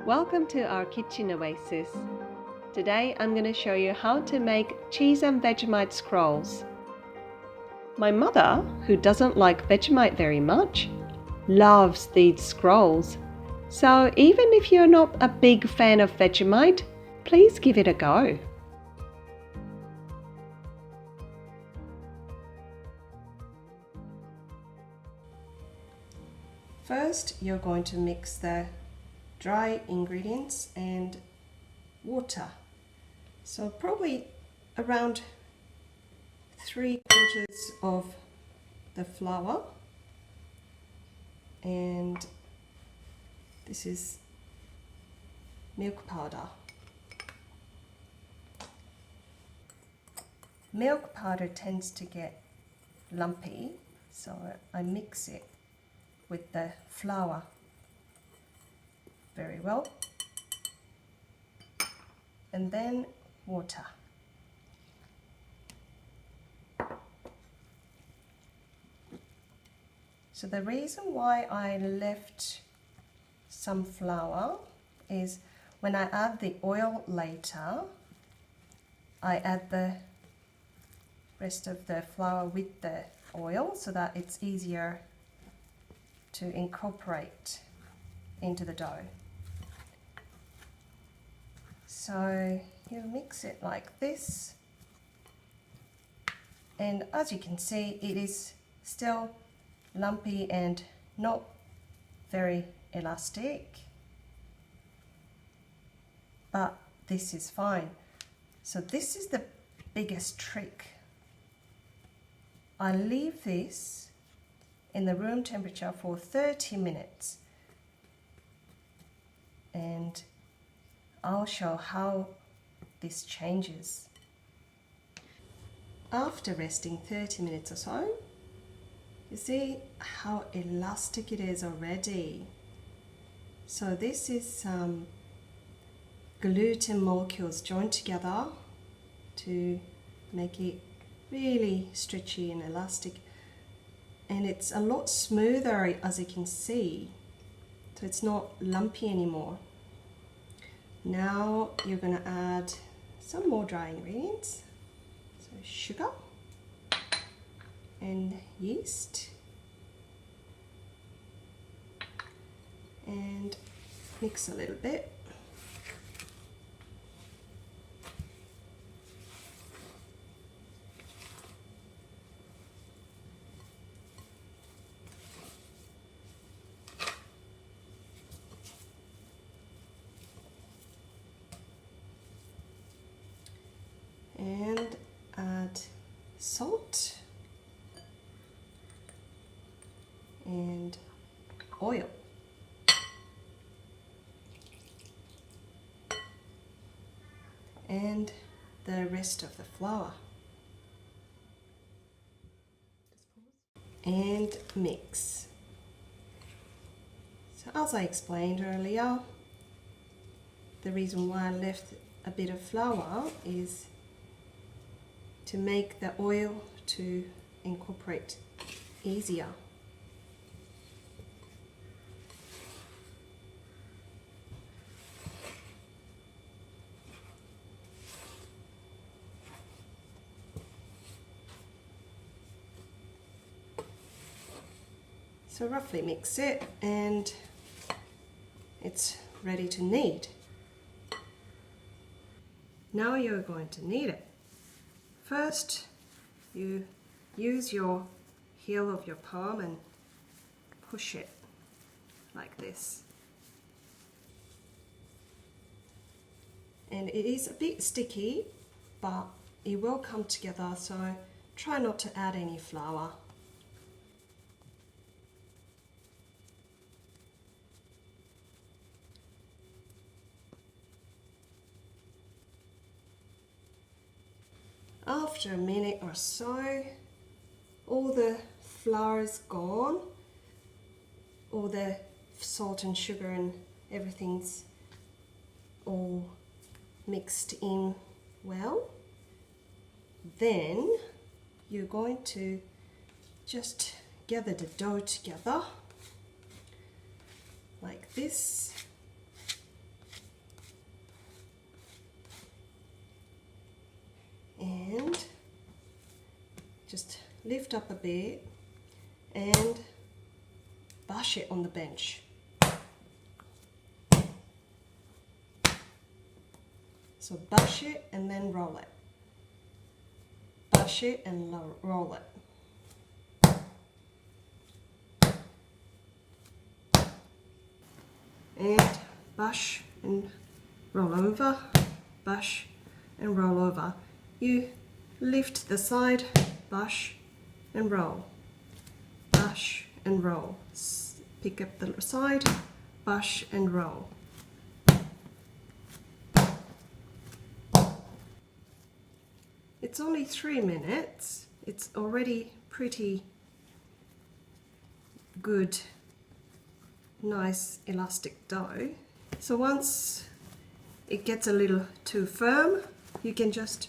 Welcome to our kitchen oasis. Today I'm going to show you how to make cheese and Vegemite scrolls. My mother, who doesn't like Vegemite very much, loves these scrolls. So even if you're not a big fan of Vegemite, please give it a go. First, you're going to mix the dry ingredients and water. So probably around 3/4 of the flour, and this is milk powder. Milk powder tends to get lumpy, so I mix it with the flour very well, and then water. So the reason why I left some flour is when I add the oil later, I add the rest of the flour with the oil so that it's easier to incorporate into the dough. So you mix it like this, and as you can see, it is still lumpy and not very elastic, but this is fine. So this is the biggest trick. I leave this in the room temperature for 30 minutes, and I'll show how this changes. After resting 30 minutes or so, you see how elastic it is already. So this is gluten molecules joined together to make it really stretchy and elastic, and it's a lot smoother, as you can see, so it's not lumpy anymore. Now you're going to add some more dry ingredients, so sugar and yeast, and mix a little bit. And add salt and oil. And the rest of the flour. And mix. So as I explained earlier, the reason why I left a bit of flour is to make the oil to incorporate easier. So roughly mix it, and it's ready to knead. Now you're going to knead it. First, you use your heel of your palm and push it like this. And it is a bit sticky, but it will come together, so try not to add any flour. After a minute or so, all the flour is gone, all the salt and sugar and everything's all mixed in well. Then you're going to just gather the dough together like this, just lift up a bit and bash it on the bench. So bash it and then roll it. Bash it and roll it. And bash and roll over, bash and roll over. You lift the side, bash and roll, bash and roll. Pick up the side, bash and roll. It's only 3 minutes. It's already pretty good, nice elastic dough. So once it gets a little too firm, you can just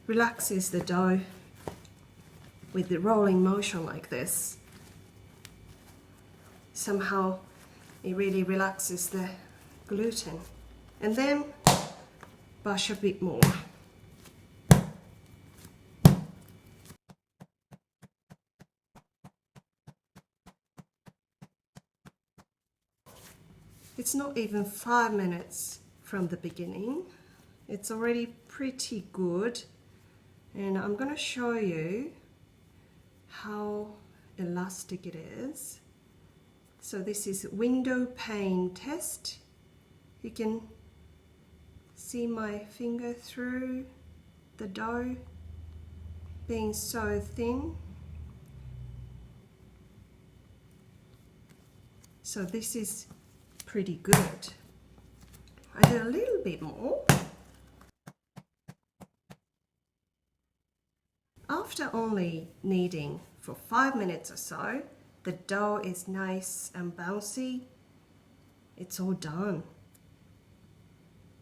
relaxes the dough with the rolling motion like this. Somehow it really relaxes the gluten. And then bash a bit more. It's not even 5 minutes from the beginning. It's already pretty good. And I'm going to show you how elastic it is. So this is window pane test. You can see my finger through the dough being so thin. So this is pretty good. I did a little bit more. After only kneading for 5 minutes or so, the dough is nice and bouncy. It's all done.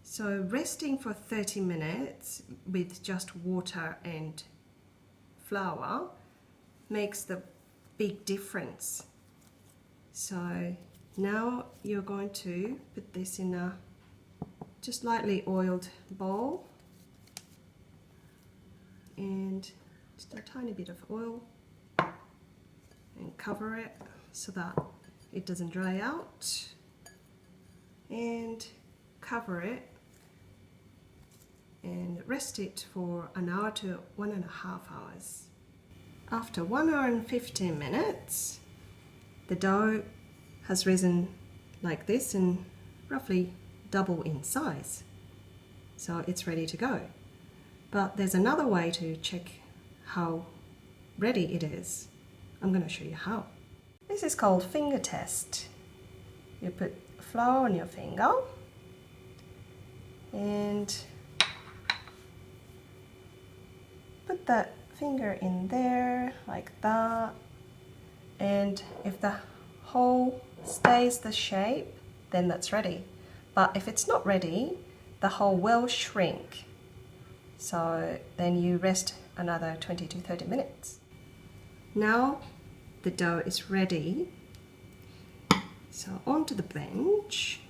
So resting for 30 minutes with just water and flour makes the big difference. So now you're going to put this in a just lightly oiled bowl and just a tiny bit of oil and cover it so that it doesn't dry out, and cover it and rest it for an hour to 1.5 hours. After 1 hour and 15 minutes, the dough has risen like this and roughly double in size. So it's ready to go. But there's another way to check how ready it is. I'm going to show you how. This is called finger test. You put flour on your finger and put that finger in there like that, and if the hole stays the shape, then that's ready. But if it's not ready, the hole will shrink. So then you rest another 20 to 30 minutes. Now the dough is ready. So onto the bench.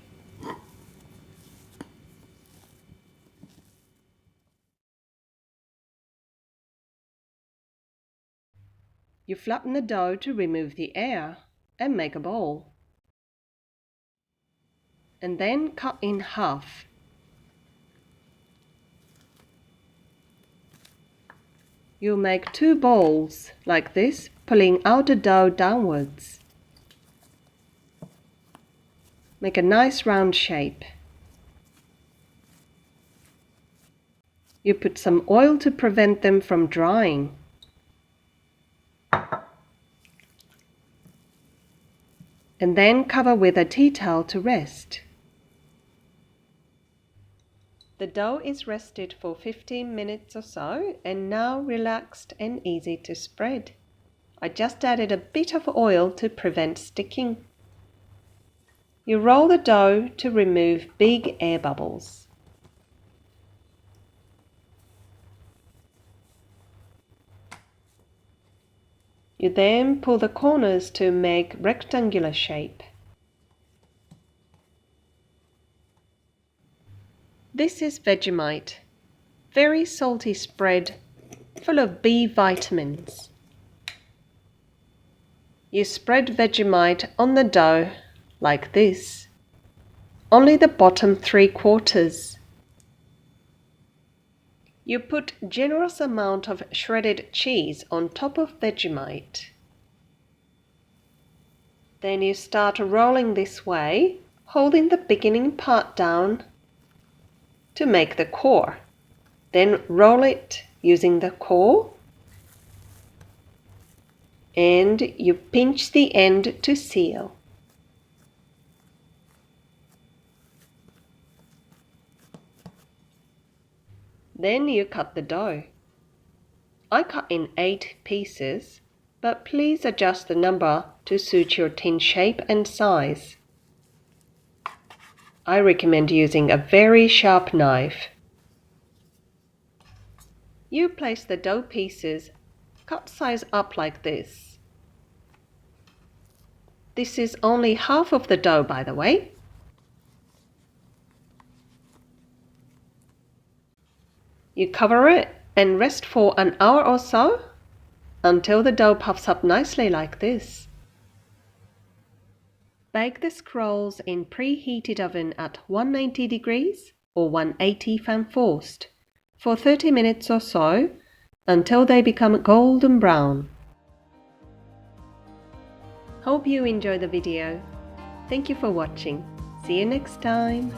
You flatten the dough to remove the air and make a ball. And then cut in half. You'll make 2 balls like this, pulling out the dough downwards. Make a nice round shape. You put some oil to prevent them from drying. And then cover with a tea towel to rest. The dough is rested for 15 minutes or so and now relaxed and easy to spread. I just added a bit of oil to prevent sticking. You roll the dough to remove big air bubbles. You then pull the corners to make rectangular shape. This is Vegemite, very salty spread full of B vitamins. You spread Vegemite on the dough like this, only the bottom 3/4. You put generous amount of shredded cheese on top of Vegemite. Then you start rolling this way, holding the beginning part down to make the core. Then roll it using the core, and you pinch the end to seal. Then you cut the dough. I cut in 8 pieces, but please adjust the number to suit your tin shape and size. I recommend using a very sharp knife. You place the dough pieces cut size up like this. This is only half of the dough, by the way. You cover it and rest for an hour or so until the dough puffs up nicely like this. Bake the scrolls in preheated oven at 190 degrees or 180 fan forced for 30 minutes or so until they become golden brown. Hope you enjoyed the video. Thank you for watching. See you next time.